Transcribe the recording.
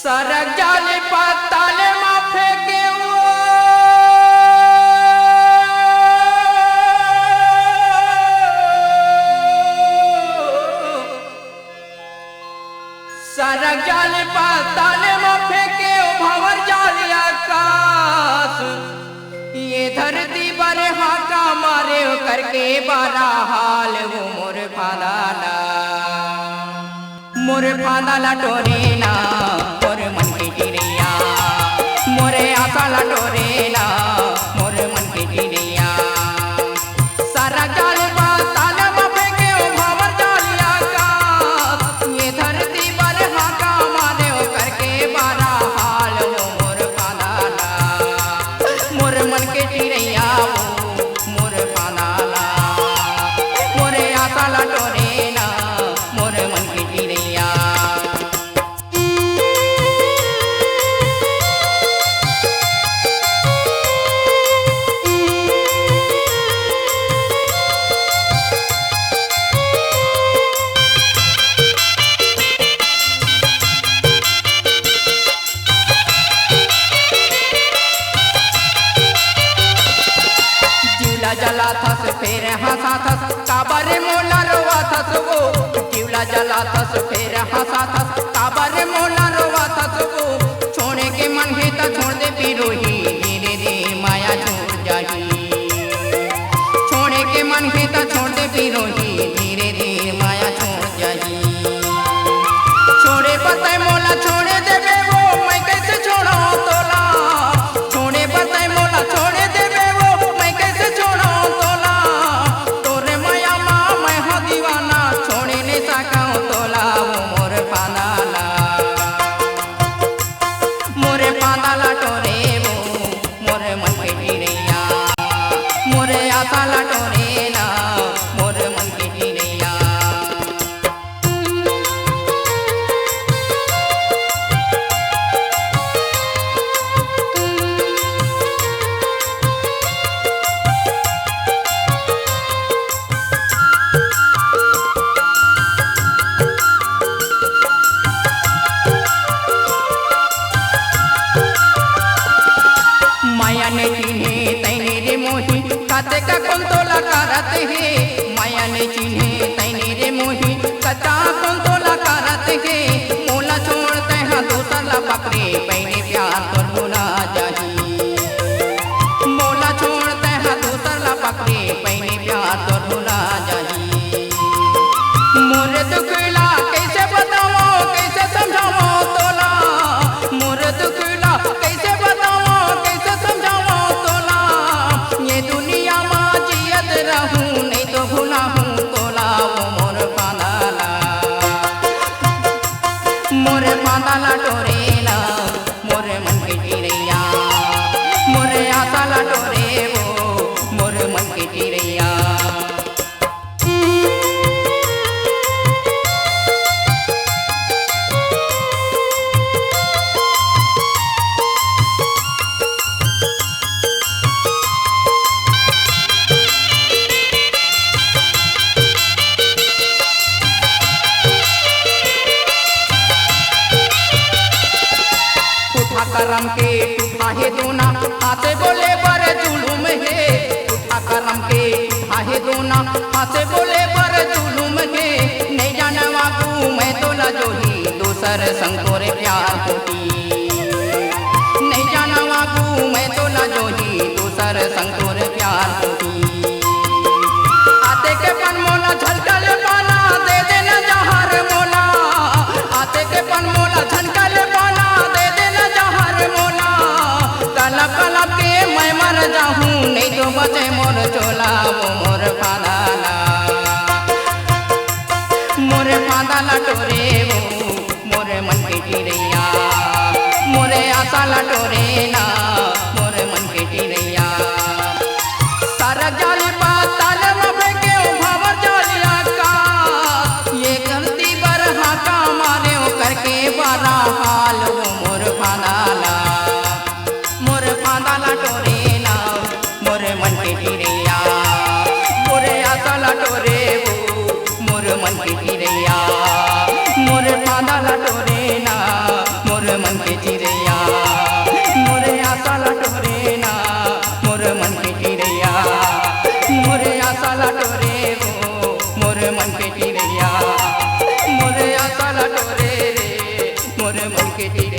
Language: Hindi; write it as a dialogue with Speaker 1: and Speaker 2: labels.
Speaker 1: सरक जाले पाताले माफे के वो सरक जाले पाताले माफे के भंवर जाले आकाश ये धरती पर हाका मारे करके बारा हाल वो मोर फांदाला टोरेना मोर मन के चिड़िया मोरे आशाला टोरेना मोर मन के चिड़िया सारा जाल पाताल माफे के भंवर जालिया का ये धरती पर हाका मारे करके बारा हाल वो मोर फांदाला मोर मन के चिड़िया मोर फांदाला मोरे आशाला टोरेना मोर मन के चिड़िया। जला थस फेर हंसा थस काबर मोला रोवा थस वो जीवला जला थस फेर हंसा थस काबर मोला रोवा थस वो छोड़े के मन है तो छोड़ दे पिरोही धीरे धीरे माया छोड़ जाही छोड़े के मन है तो छोड़ दे पिरोही धीरे धीरे माया छोड़ जाही छोड़े बताए मोला छोड़े देवे वो मैं कैसे छोड़ा तोला छोड़े बताए मोला छोड़े देवे वो मैं कैसे छोड़ा तोला तोरे माया माँ मैं हाँ दीवाना छोड़े ने सकाऊं तोला वो मोर फांदाला टोरे वो मोर मन के चिड़िया मोरे आशाला टोरे ना मोर मन के चिड़िया। माया ने चिन्हे तैने रे मोही काते का कौन तोला करत है माया ने चिन्हे तैने रे मोही कता कौन तोला करत है मोला छोड़ते हैं दूसरा पकड़े पहने प्यार तो भुला जाही मोला छोड़ते हैं दूसरा पकड़े पहने प्यार तो भुला जाही मोर दुखला कैसे बताओ कैसे समझाओ तोला मोर दुखला कैसे बताओ कैसे समझाओ तोला ये दुनिया माँ जियत रहूं नहीं तो भुला हूँ तोला वो मोर फांदाला टोरेला मोर मन के चिड़िया मोरे आशाला टोरे वो मोर मन के चिड़िया। करम के टूटा है दोना हाथे बोले पर जुलूम है टूटा करम के टूटा है दोना हाथे बोले पर जुलूम है नहीं जाना वाकू मैं तोला जोही दूसर संग तोरे प्यार होती नहीं जाना वाकू मैं तोला जोही दूसर संग तोरे प्यार होती आते के पन मोला झलकल पाना दे देना जहर मोला आते के पन मोला झलकल पाना दे देना जहर मोला कलप कलप के मैं मर जाहूं नहीं तो बचे मोर चोला वो मोर फांदाला टोरे वो मोर मन के चिड़िया मोरे आशाला टोरे ना मोर मन के चिड़िया सारा जाल पाताल माफे के भंवर जालिया का ये गलती पर हाका मारे करके बारा हाल वो मोर फांदाला टोरे ना मोर मन के चिड़िया मोरे आशाला टोरे वो मोर मन के चिड़िया मोर फांदाला टोरे ना मोर मन धीरे